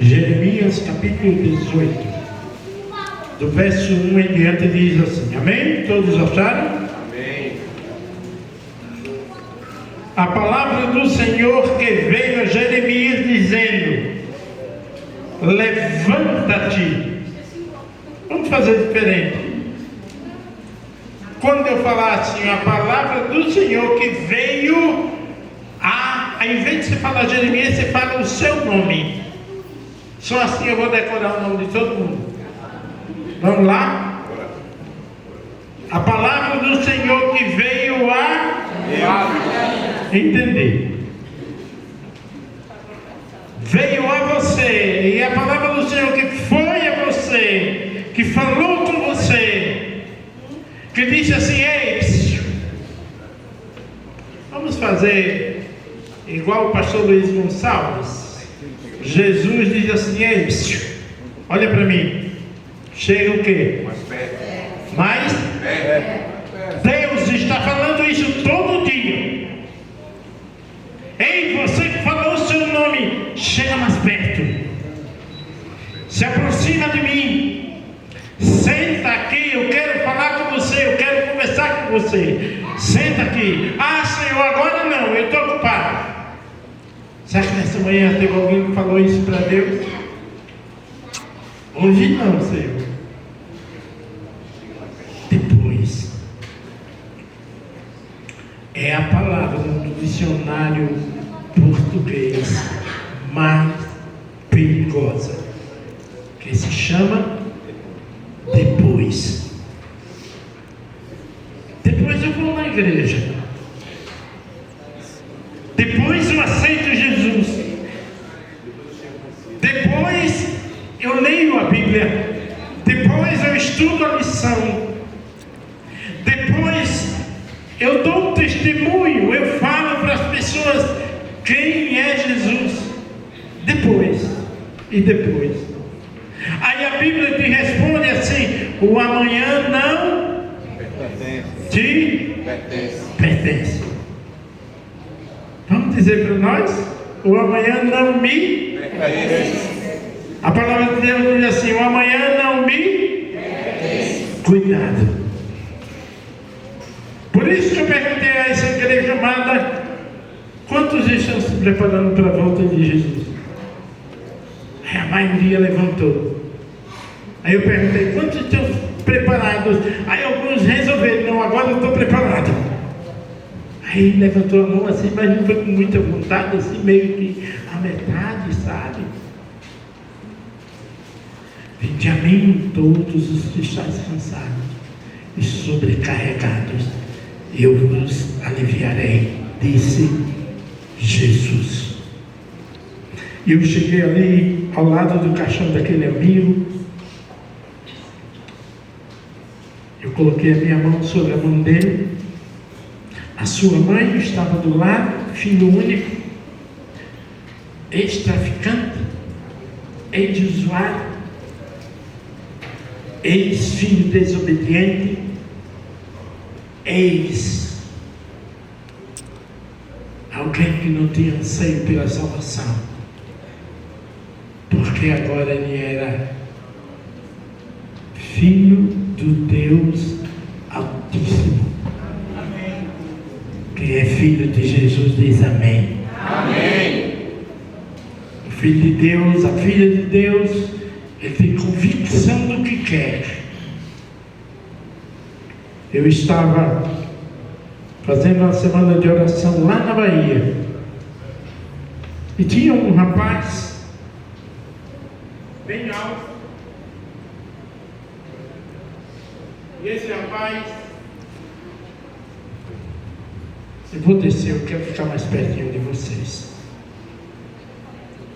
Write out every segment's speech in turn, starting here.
Jeremias capítulo 18, do verso 1 em diante, diz assim: amém? Todos acharam? Amém. A palavra do Senhor que veio a Jeremias dizendo: levanta-te. Vamos fazer diferente. Quando eu falar assim, a palavra do Senhor que veio, ao invés de você falar Jeremias, você fala o seu nome. Só assim eu vou decorar o nome de todo mundo. Vamos lá? A palavra do Senhor que veio a entender. Veio a você. E a palavra do Senhor que foi a você, que falou com você, que disse assim: ei, vamos fazer igual o pastor Luiz Gonçalves. Jesus diz assim: ei, olha para mim. Chega o quê? Mais perto. Deus está falando isso todo dia. Ei, você que falou o seu nome, chega mais perto. Se aproxima de mim. Senta aqui, eu quero falar com você, eu quero conversar com você. Senta aqui. Ah, Senhor, agora não, eu estou ocupado. Será que nessa manhã teve alguém que falou isso para Deus? Hoje não, Senhor. Depois. É a palavra no dicionário português mais perigosa, que se chama depois. Depois eu vou na igreja. Depois eu aceito Jesus. Depois eu leio a Bíblia. Depois eu estudo a lição. Depois eu dou um testemunho. Eu falo para as pessoas quem é Jesus. Depois. E depois. Aí a Bíblia te responde assim: o amanhã não te pertence. Vamos dizer para nós: o amanhã não me pertence. A palavra de Deus diz assim: o amanhã não me pertence. Cuidado. Por isso que eu perguntei a essa igreja amada: quantos estão se preparando para a volta de Jesus? A maioria levantou. Aí eu perguntei: quantos estão preparados? Aí alguns resolveram: não, agora eu estou preparado. Aí levantou a mão assim, mas não foi com muita vontade, assim, meio que a metade, sabe? Vinde a mim todos os que estáis cansados e sobrecarregados, eu vos aliviarei, disse Jesus. E eu cheguei ali ao lado do caixão daquele amigo. Eu coloquei a minha mão sobre a mão dele. A sua mãe estava do lado, filho único, ex-traficante, ex-usuário, ex-filho desobediente, alguém que não tinha anseio pela salvação, porque agora ele era filho do Deus Altíssimo. Quem é filho de Jesus diz amém. Amém. O filho de Deus, a filha de Deus, ele tem convicção do que quer. Eu estava fazendo uma semana de oração lá na Bahia, e tinha um rapaz bem alto, e esse rapaz, eu vou descer, eu quero ficar mais pertinho de vocês.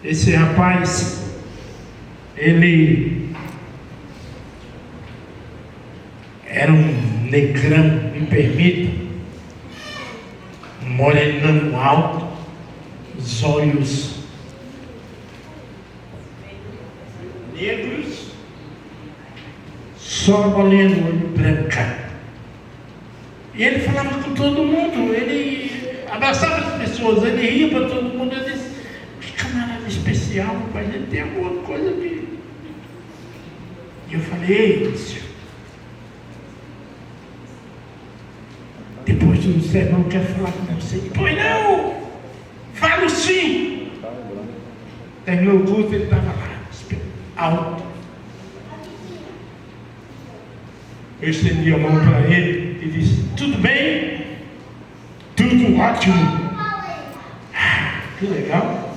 Esse rapaz, ele era um negrão, me permita, um morenão alto, os olhos negros, só a bolinha no olho branca. E ele falava com todo mundo, ele abraçava as pessoas, ele ria para todo mundo. Eu disse: que camarada especial, mas ele tem alguma coisa aqui. E eu falei: ei, Lúcio, depois do sermão eu quero falar com você. Pois não, falo sim. Terminou o culto, ele estava lá, alto. Eu estendi a mão para ele e disse: tudo bem? Tudo ótimo. Que legal.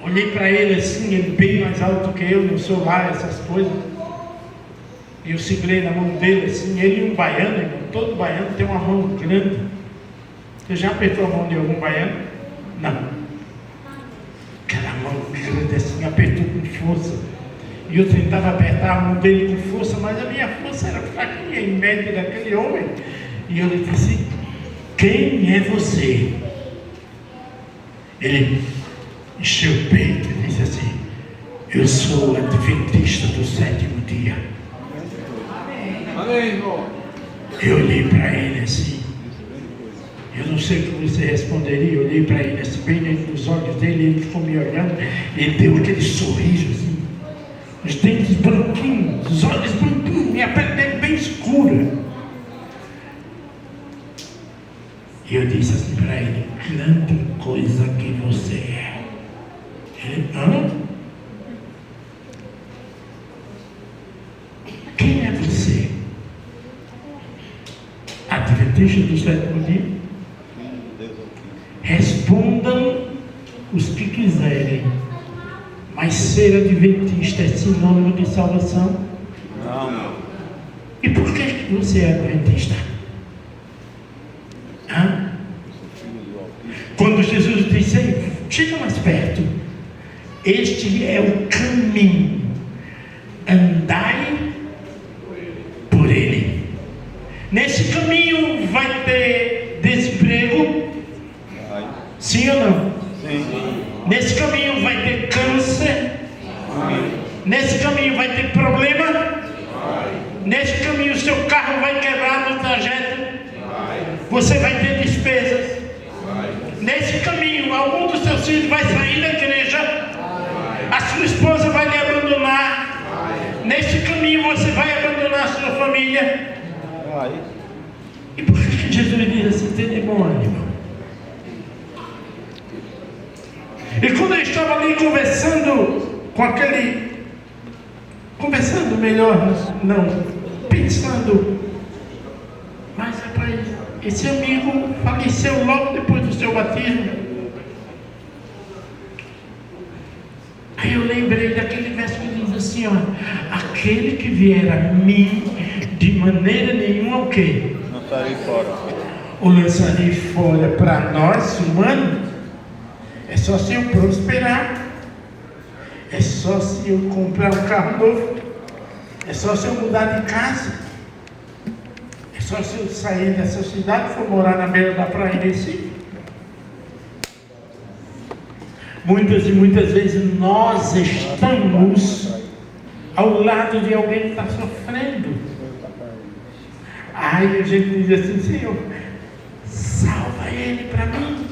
Olhei para ele assim, ele bem mais alto que eu, não sou lá essas coisas. E eu segurei na mão dele assim, ele e um baiano, irmão. Todo baiano tem uma mão grande. Você já apertou a mão de algum baiano? Não. Aquela mão grande assim, apertou com força. E eu tentava apertar a mão dele com força, mas a minha força era fraquinha em média daquele homem. E eu lhe disse: quem é você? Ele encheu o peito e disse assim: eu sou adventista do sétimo dia. Amém, irmão. Eu olhei para ele assim, eu não sei o que você responderia. Eu olhei para ele assim, bem dentro dos olhos dele, ele ficou me olhando, ele deu aquele sorriso assim, os dentes branquinhos, os olhos branquinhos, minha pele dele bem escura. E eu disse assim para ele: grande coisa que você é. Ele: hã? Quem é você? Adventista do sétimo dia? Respondam os que quiserem, mas ser adventista é sinônimo de salvação? Não. E por que você é adventista? Hã? Quando Jesus disse: chega mais perto, este é o caminho, andai por ele. Nesse caminho vai ter desemprego? Sim ou não? Sim. Nesse caminho vai ter câncer? Nesse caminho vai ter problema? Nesse caminho o seu carro vai quebrar no trajeto? Você vai ter despesas? Nesse caminho algum dos seus filhos vai sair da igreja? A sua esposa vai lhe abandonar? Nesse caminho você vai abandonar a sua família? E por que Jesus diz assim: tem demônio? E quando eu estava ali conversando com aquele, conversando melhor, não, pensando, mas rapaz, esse amigo faleceu logo depois do seu batismo. Aí eu lembrei daquele verso que diz assim: ó, aquele que vier a mim, de maneira nenhuma o quê? Lançarei fora. O lançarei fora. Para nós humanos, é só se eu prosperar, é só se eu comprar um carro novo, é só se eu mudar de casa, é só se eu sair dessa cidade e for morar na beira da praia em Recife. Muitas e muitas vezes nós estamos ao lado de alguém que está sofrendo. Aí a gente diz assim: Senhor, salva ele para mim.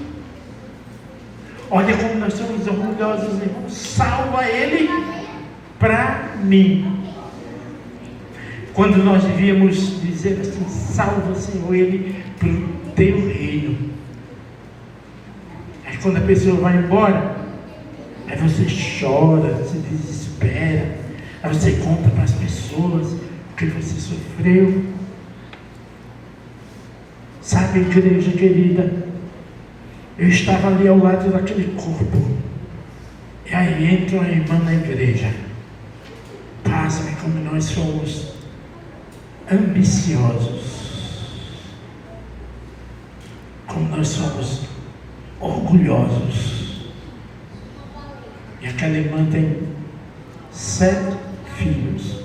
Olha como nós somos orgulhosos, irmãos. Salva ele para mim. Quando nós devíamos dizer assim: salva, Senhor, ele para o teu reino. Aí quando a pessoa vai embora, aí você chora, se desespera, aí você conta para as pessoas o que você sofreu. Sabe, igreja querida, eu estava ali ao lado daquele corpo, e aí entra uma irmã na igreja. Pasmem como nós somos ambiciosos, como nós somos orgulhosos. E aquela irmã tem 7 filhos.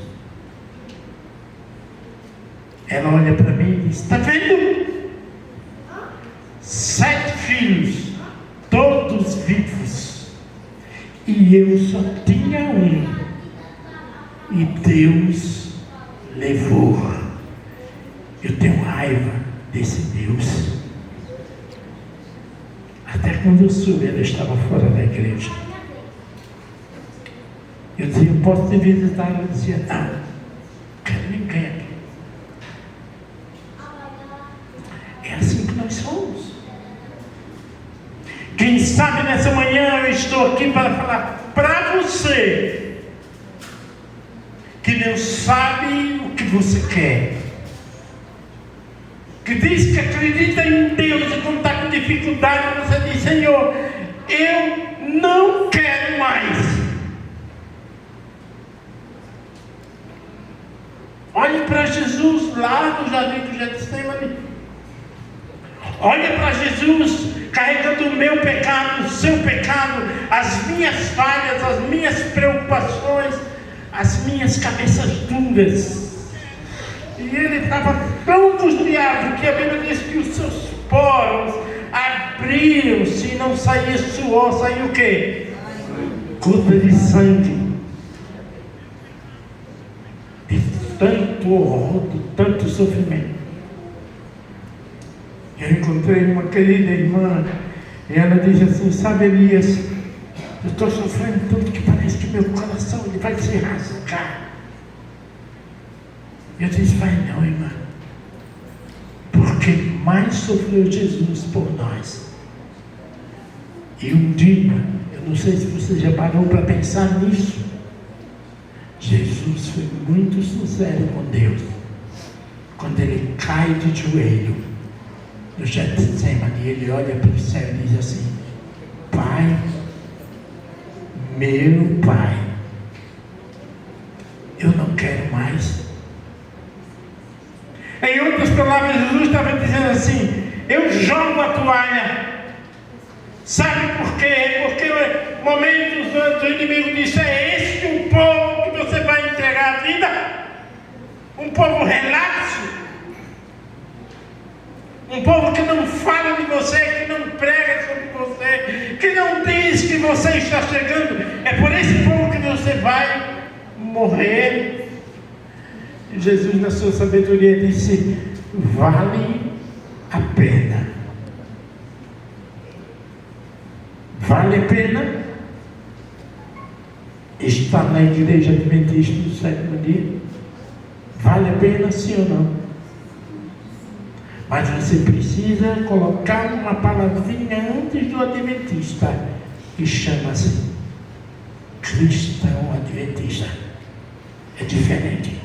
Ela olha para mim e diz: está vendo? 7 filhos, todos vivos, e eu só tinha um, e Deus levou. Eu tenho raiva desse Deus. A Até quando eu subi, ela estava fora da igreja. Eu dizia, eu posso te visitar? Ela dizia, não, quero ninguém aqui. É assim que nós somos. Quem sabe nessa manhã eu estou aqui para falar para você que não sabe o que você quer, que diz que acredita em Deus e quando está com dificuldade você diz, Senhor, eu não quero mais. Olhe para Jesus lá no jardim do Getsemane. Olha para Jesus carregando o meu pecado, o seu pecado, as minhas falhas, as minhas preocupações, as minhas cabeças duras. E ele estava tão angustiado que a Bíblia diz que os seus poros abriram-se e não saía suor, saía o quê? Gota de sangue. De tanto horror, de tanto sofrimento. Eu encontrei uma querida irmã e ela disse assim, sabe Elias, eu estou sofrendo tanto que parece que meu coração ele vai se rasgar. Eu disse, vai não, irmã, porque mais sofreu Jesus por nós. E um dia, eu não sei se você já parou para pensar nisso, Jesus foi muito sincero com Deus quando ele cai de joelho no Getsemane, ele olha para o céu e diz assim, Pai, meu Pai, eu não quero mais. Em outras palavras, Jesus estava dizendo assim, eu jogo a toalha. Sabe por quê? Porque momentos antes o inimigo disse, é este um povo que você vai entregar a vida? Um povo relapso? Um povo que não fala de você, que não prega sobre você, que não diz que você está chegando. É por esse povo que você vai morrer. E Jesus, na sua sabedoria, disse, vale a pena. Vale a pena estar na igreja adventista do sétimo dia? Vale a pena, sim ou não? Mas você precisa colocar uma palavrinha antes do adventista, que chama-se cristão adventista. É diferente.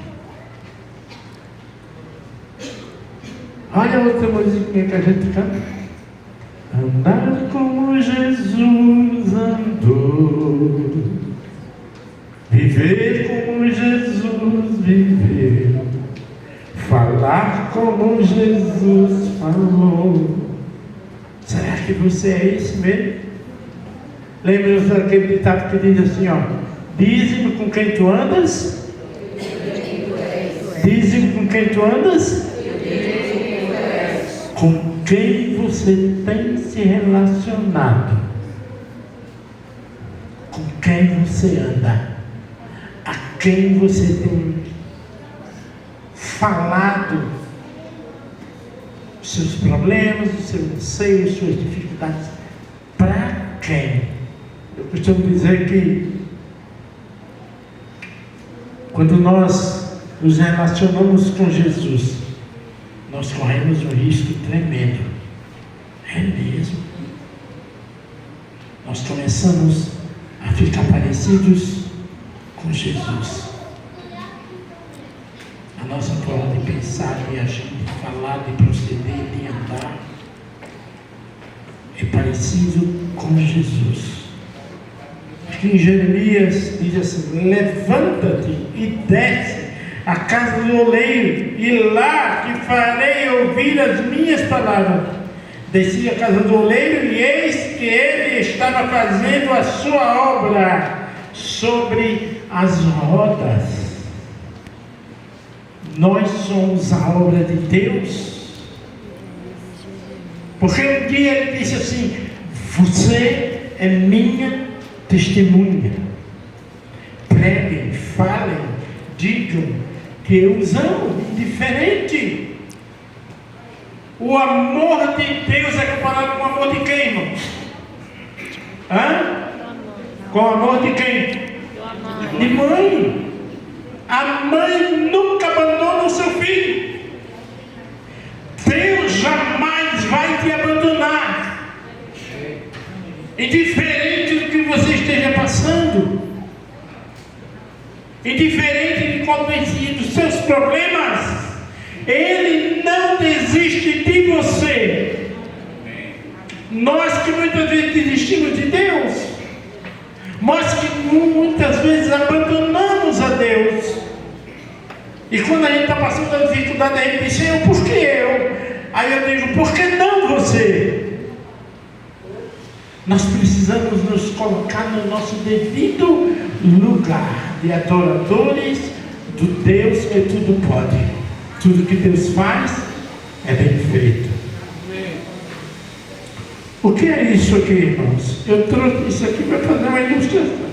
Olha a outra musiquinha que a gente canta. Andar como Jesus andou, viver como Jesus viveu, falar como Jesus falou. Será que você é esse mesmo? Lembra daquele ditado que diz assim, ó, dize-me com quem tu andas? Dize-me com quem tu andas? Com quem você tem se relacionado? Com quem você anda? A quem você tem falado os seus problemas, os seus anseios, suas dificuldades? Para quem? Eu costumo dizer que quando nós nos relacionamos com Jesus, nós corremos um risco tremendo. É mesmo. Nós começamos a ficar parecidos com Jesus. A nossa forma de pensar, de agir, de falar, de proceder, de andar é parecido com Jesus. Aqui em Jeremias diz assim, levanta-te e desce a casa do oleiro, e lá te farei ouvir as minhas palavras. Desci a casa do oleiro, e eis que ele estava fazendo a sua obra sobre as rodas. Nós somos a obra de Deus. Porque um dia ele disse assim, você é minha testemunha. Preguem, falem, digam que eu os amo, indiferente. O amor de Deus é comparado com o amor de quem, irmãos? Hã? Com o amor de quem? De mãe. A mãe nunca abandona o seu filho. Deus jamais vai te abandonar. Indiferente do que você esteja passando, indiferente de qual tenha sido os seus problemas, Ele não desiste de você. Nós que muitas vezes desistimos de Deus, nós que muitas vezes abandonamos a Deus, e quando a gente está passando a dificuldade, a gente diz: Senhor, por que eu? Aí eu digo: por que não você? Nós precisamos nos colocar no nosso devido lugar de adoradores do Deus que tudo pode. Tudo que Deus faz é bem feito. O que é isso aqui, irmãos? Eu trouxe isso aqui para fazer uma ilustração.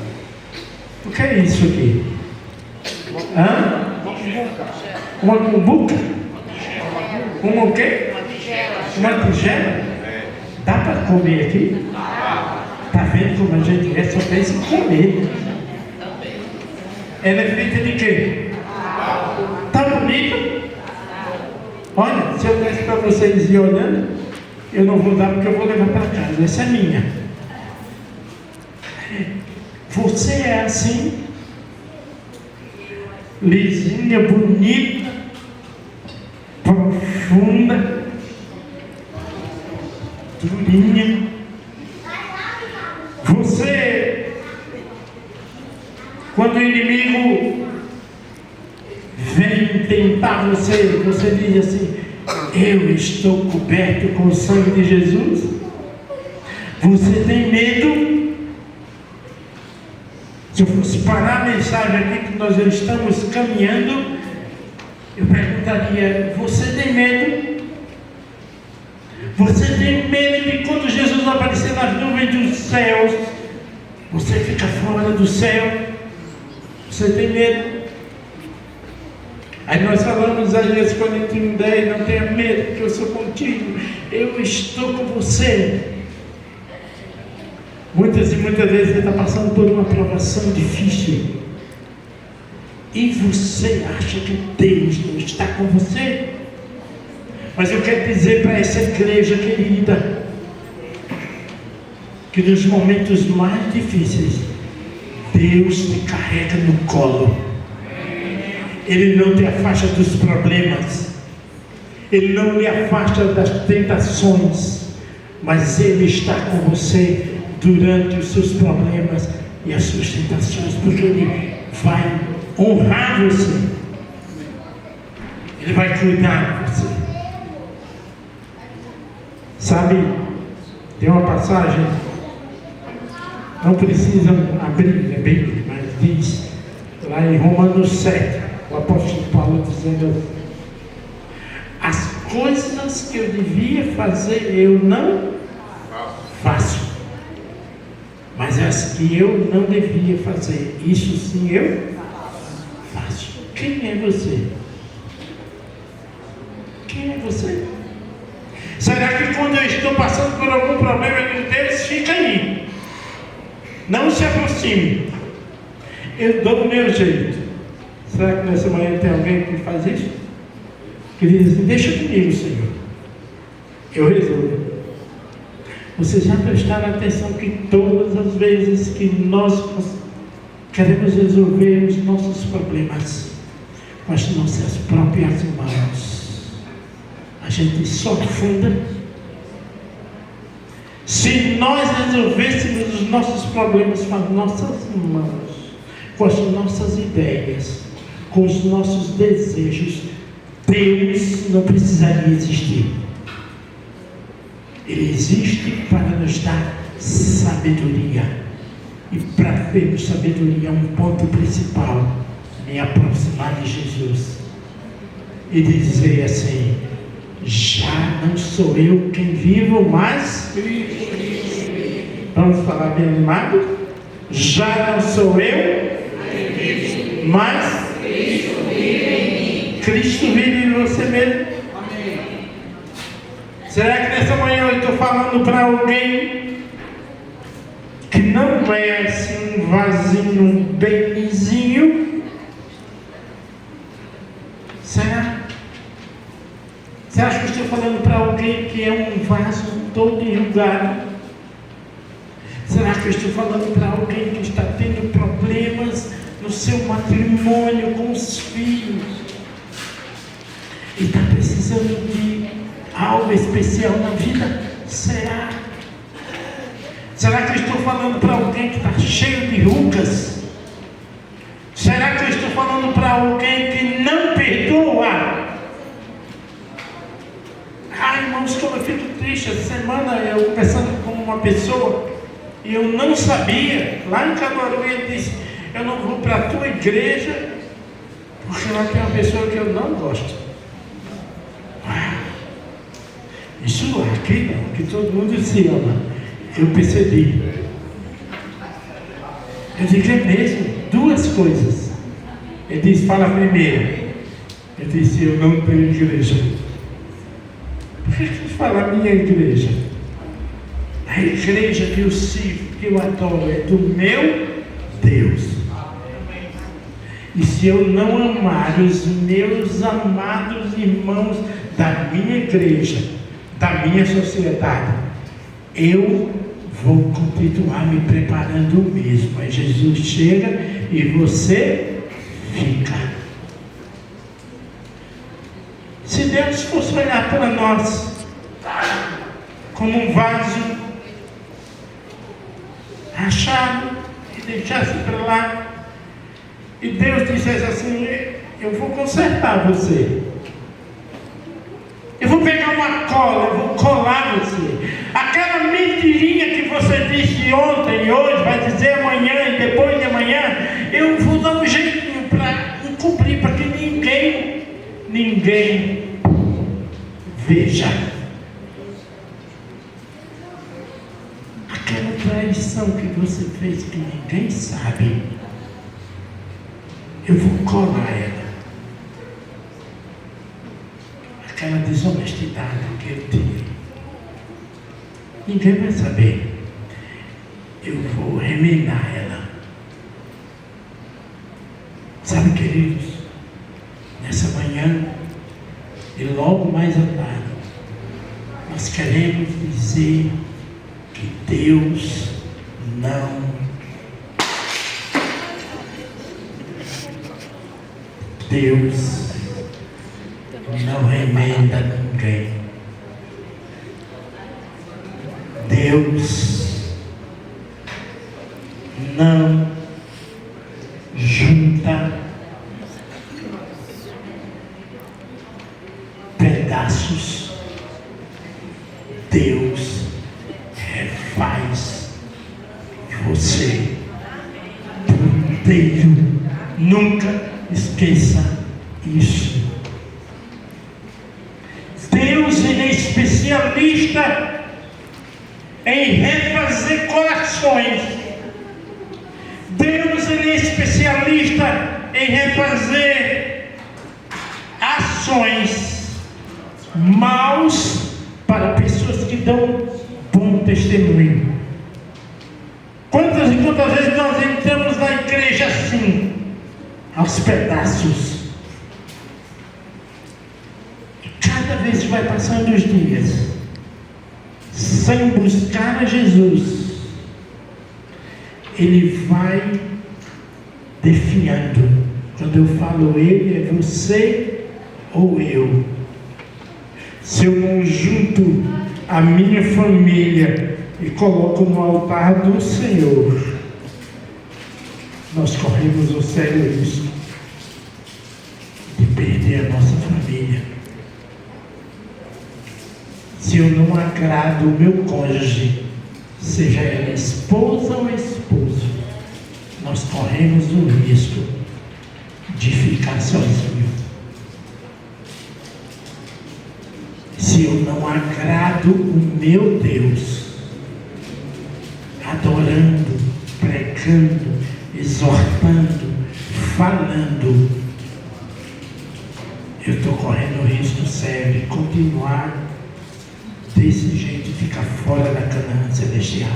O que é isso aqui? Hã? Uma cumbuca? Uma o quê? Uma tigela? Dá para comer aqui? Está vendo como a gente é? Só pensa em comer. Ela é feita de quê? Está bonita? Olha, se eu desse para vocês ir olhando, eu não vou dar porque eu vou levar para casa. Essa é minha. Você é assim, lisinha, bonita, profunda, durinha. Você, quando o inimigo vem tentar você, você diz assim: eu estou coberto com o sangue de Jesus. Você tem medo? Se eu fosse parar a mensagem aqui que nós estamos caminhando, eu perguntaria: você tem medo? Você tem medo de quando Jesus aparecer nas nuvens dos céus, você fica fora do céu? Você tem medo? Aí nós falamos às vezes 41:10, não tenha medo, porque eu sou contigo, eu estou com você. Muitas e muitas vezes você está passando por uma provação difícil, e você acha que Deus não está com você. Mas eu quero dizer para essa igreja querida, que nos momentos mais difíceis, Deus te carrega no colo. Ele não te afasta dos problemas, Ele não lhe afasta das tentações, mas Ele está com você durante os seus problemas e as suas tentações, porque Ele vai honrar você, Ele vai cuidar de você. Sabe, tem uma passagem, não precisam abrir a Bíblia, mas diz lá em Romanos 7, o apóstolo Paulo dizendo assim: as coisas que eu devia fazer eu não faço, mas as que eu não devia fazer, isso sim eu faço. Quem é você? Quem é você? Será que quando eu estou passando por algum problema, eu digo: Deus, fica aí, não se aproxime, eu dou o meu jeito? Será que nessa manhã tem alguém que faz isso? Que diz assim: deixa comigo, Senhor, eu resolvo. Vocês já prestaram atenção que todas as vezes que nós queremos resolver os nossos problemas com as nossas próprias mãos, a gente só afunda? Se nós resolvêssemos os nossos problemas com as nossas mãos, com as nossas ideias, com os nossos desejos, Deus não precisaria existir. Ele existe para nos dar sabedoria, e para termos sabedoria, um ponto principal: me aproximar de Jesus e dizer assim: já não sou eu quem vivo, mas vamos falar bem animado? Já não sou eu, mas Cristo vive em você mesmo. Será que nessa manhã eu estou falando para alguém que vasinho bem lisinho? Será? Você acha que eu estou falando para alguém que é um vaso todo enrugado? Será que eu estou falando para alguém que está tendo problemas no seu matrimônio com os filhos? E está precisando de algo especial na vida? Será? Será que eu estou falando para alguém que está cheio de rugas? Será que eu estou falando para alguém que não perdoa? Ai, irmãos, como eu fico triste. Essa semana eu conversando com uma pessoa e eu não sabia. Lá em Caruaru ele disse: eu não vou para a tua igreja porque lá tem uma pessoa que eu não gosto. Isso aqui não, que todo mundo se ama. Eu percebi. Eu digo: é mesmo? Duas coisas. Ele disse: fala primeiro. Eu disse: eu não tenho igreja. Por que você fala a minha igreja? A igreja que eu sirvo, que eu adoro, é do meu Deus. E se eu não amar os meus amados irmãos da minha igreja, da minha sociedade, eu vou continuar me preparando mesmo. Aí Jesus chega e você fica. Se Deus fosse olhar para nós como um vaso rachado e deixasse para lá, e Deus dissesse assim: eu vou consertar você, eu vou pegar uma cola, eu vou colar você, aquela mentirinha que você disse ontem e hoje, vai dizer amanhã e depois de amanhã, eu vou dar um jeitinho para encobrir, para que ninguém veja aquela traição que você fez que ninguém sabe. Eu vou colar ela, aquela desonestidade que eu tive, ninguém vai saber. Eu vou remendar ela. Sabe, queridos, nessa manhã e logo mais à tarde, nós queremos dizer que Deus não remenda ninguém. Deus não junta pedaços. Deus refaz você por inteiro. Nunca esqueça isso. Deus, ele é especialista em refazer corações. Deus, ele é especialista em refazer ações maus para pessoas que dão bom testemunho. Quantas e quantas vezes nós entramos na igreja assim, aos pedaços? Cada vez que vai passando os dias, sem buscar a Jesus, ele vai definhando. Quando eu falo ele, é você ou eu. Se eu não junto a minha família e coloco no altar do Senhor, nós corremos o sério risco de perder a nossa família. Se eu não agrado o meu cônjuge, seja ela esposa ou esposo, nós corremos o risco de ficar sozinho. Se eu não agrado o meu Deus, adorando, pregando, exortando, falando, eu estou correndo o risco sério de continuar desse jeito, ficar fora da Canaã celestial.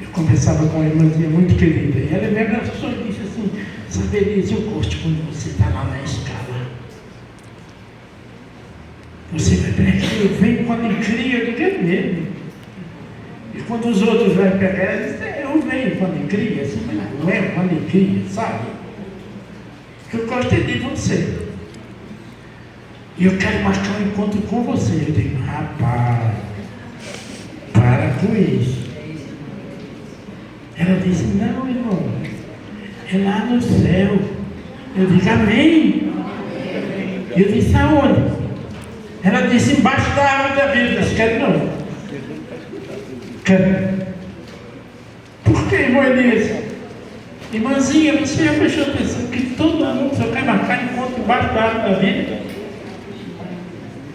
Eu conversava com uma irmãzinha muito querida, e ela me abraçou e disse assim: sabe, Elise, eu gosto quando você está lá na escala. Você vai pregar, eu venho com alegria, eu digo, é mesmo. E quando os outros vão pegar, eu venho com alegria, assim, mas não é uma alegria, sabe? Eu gosto de você. E eu quero marcar um encontro com você. Eu digo, rapaz, para com isso. Ela disse, não, irmão, é lá no céu. Eu digo, amém. Eu disse, aonde? Ela disse, embaixo da árvore da vida. Eu disse, quero não. Quero. Por que, irmão Elias? Irmãzinha, você já prestou atenção que todo ano só quer marcar encontro embaixo da árvore da vida?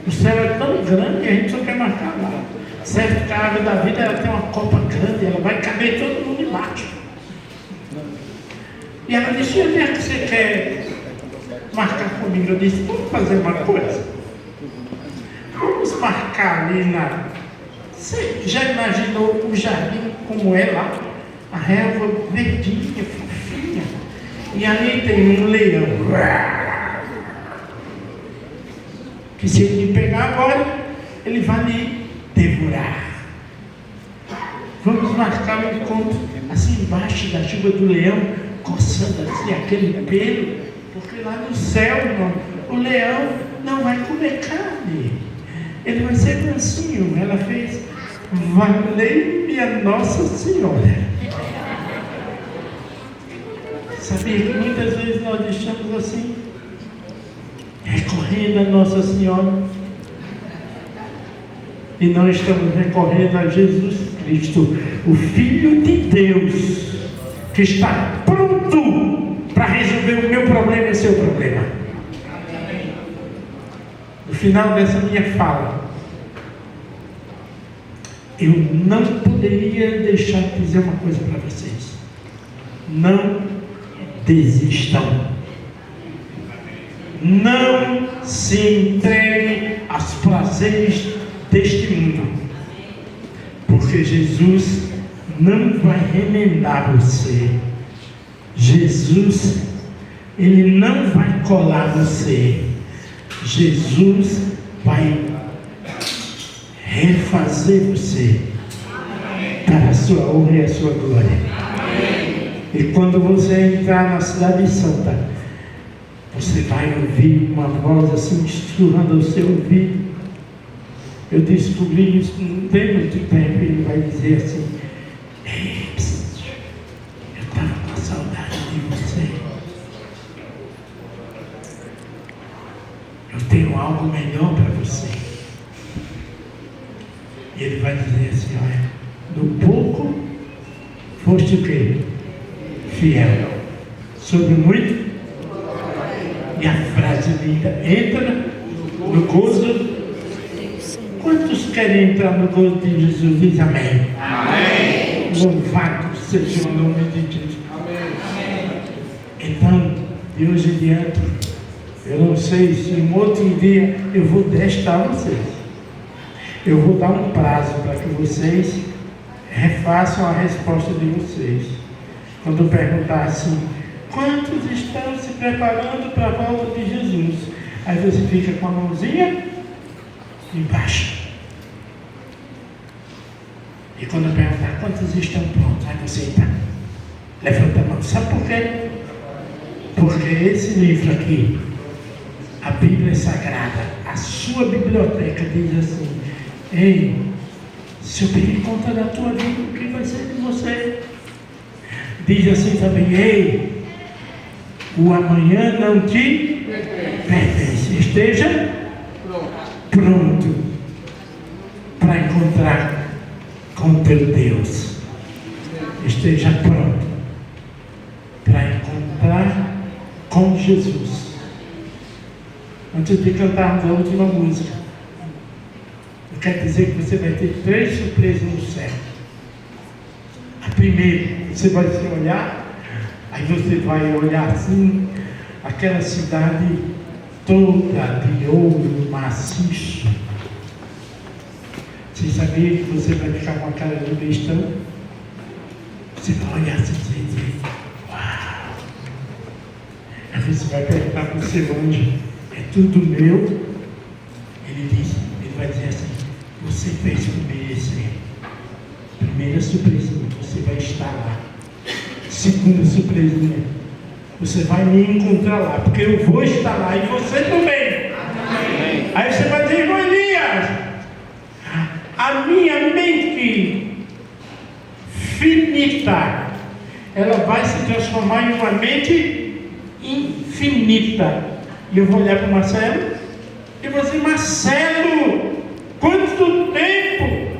O céu é tão grande que a gente só quer marcar lá. Certo que a árvore da vida ela tem uma copa grande, ela vai caber todo mundo embaixo. E ela disse, onde é que você quer marcar comigo? Eu disse, vamos fazer uma coisa. Vamos marcar ali na... Você já imaginou o jardim como é lá? A relva verdinha, fofinha. E ali tem um leão. Que se ele pegar agora, ele vai lhe devorar. Vamos marcar um encontro assim embaixo da juba do leão, coçando assim aquele pelo, porque lá no céu, irmão, o leão não vai comer carne. Ele vai ser mansinho. Ela fez, valei-me a Nossa Senhora. Sabia que muitas vezes nós deixamos assim, recorrendo a Nossa Senhora, e não estamos recorrendo a Jesus Cristo, o Filho de Deus, que está pronto para resolver o meu problema e o seu problema. No final dessa minha fala, eu não poderia deixar de dizer uma coisa para vocês: não desistam. Não se entregue aos prazeres deste mundo, porque Jesus não vai remendar você. Jesus, Ele não vai colar você. Jesus vai refazer você para a sua honra e a sua glória. E quando você entrar na cidade santa, você vai ouvir uma voz assim sussurrando ao seu ouvido. Eu descobri isso não tem muito tempo. Ele vai dizer assim: ei, eu estava com saudade de você. Eu tenho algo melhor para você. E ele vai dizer assim: olha, no pouco foste o quê? Fiel. Sobre muito. E a frase linda: entra no gozo. Quantos querem entrar no gozo de Jesus? Diz amém. Amém. Louvado seja o nome de Jesus. Amém. Então, de hoje em diante, eu não sei se um outro dia eu vou testar vocês. Eu vou dar um prazo para que vocês refaçam a resposta de vocês. Quando eu perguntar assim: quantos estão se preparando para a volta de Jesus? Aí você fica com a mãozinha embaixo. E quando eu perguntar quantos estão prontos, aí você está, levanta a mão. Sabe por quê? Porque esse livro aqui, a Bíblia Sagrada, a sua biblioteca, diz assim: ei, se eu pedir conta da tua vida, o que vai ser de você? Diz assim também: ei, o amanhã não te pertence. Esteja pronto para encontrar com teu Deus. Esteja pronto para encontrar com Jesus. Antes de cantarmos a última música, eu quero dizer que você vai ter 3 surpresas no céu. A primeira, você vai se olhar, aí você vai olhar assim, aquela cidade toda de ouro maciço. Você sabia que você vai ficar com a cara de bestão? Você vai olhar assim e dizer, uau! Aí você vai perguntar para o seu anjo, é tudo meu? Ele vai dizer assim, você fez primeiro, Senhor. Primeira surpresinha, você vai estar lá. Segunda surpresinha, você vai me encontrar lá, porque eu vou estar lá e você também. Amém. Aí você vai dizer, irmão Elias, a minha mente finita, ela vai se transformar em uma mente infinita. E eu vou olhar para o Marcelo e vou dizer, Marcelo, quanto tempo?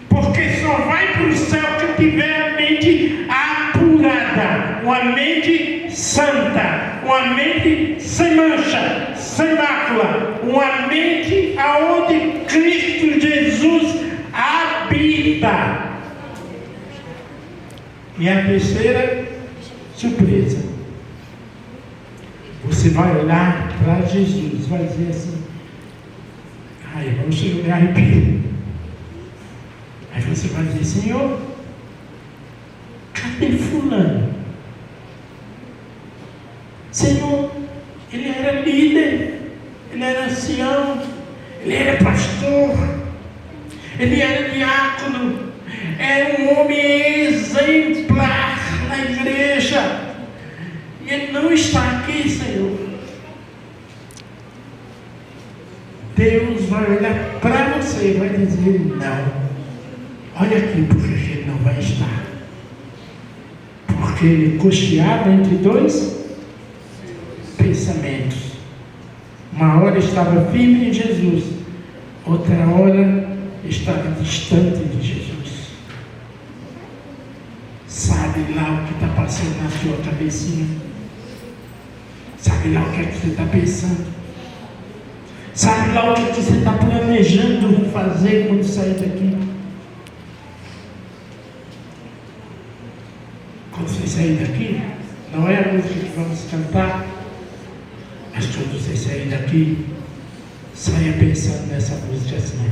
Porque só vai para o céu quem tiver a mente apurada, uma mente santa, uma mente sem mancha, sem mácula, uma mente aonde Cristo Jesus habita. E a terceira surpresa, você vai olhar para Jesus, vai dizer assim, ai, vamos chegar me arrepio. Aí você vai dizer, Senhor, cadê fulano? Senhor, ele era líder, ele era ancião, ele era pastor, ele era diácono, era um homem exemplar na igreja, e ele não está aqui, Senhor. Deus vai olhar para você e vai dizer, não. Olha aqui porque ele não vai estar. Porque ele cocheava entre dois pensamentos. Uma hora estava firme em Jesus, outra hora estava distante de Jesus. Sabe lá o que está passando na sua cabecinha? Sabe lá o que é que você está pensando? Sabe lá o que é que você está planejando fazer quando sair daqui? Quando você sair daqui, não é a música que vamos cantar, mas quando você sair daqui, saia pensando nessa música assim: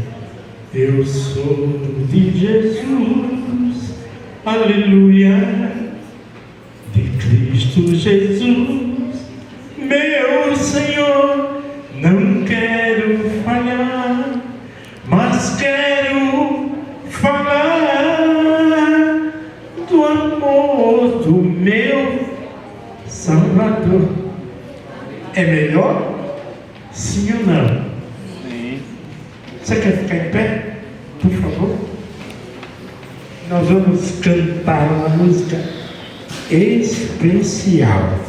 eu sou de Jesus, aleluia, de Cristo Jesus, meu Senhor, não quero falhar, mas quero falar do amor do meu Salvador. É melhor? Sim ou não? Sim. Você quer ficar em pé? Por favor. Nós vamos cantar uma música especial.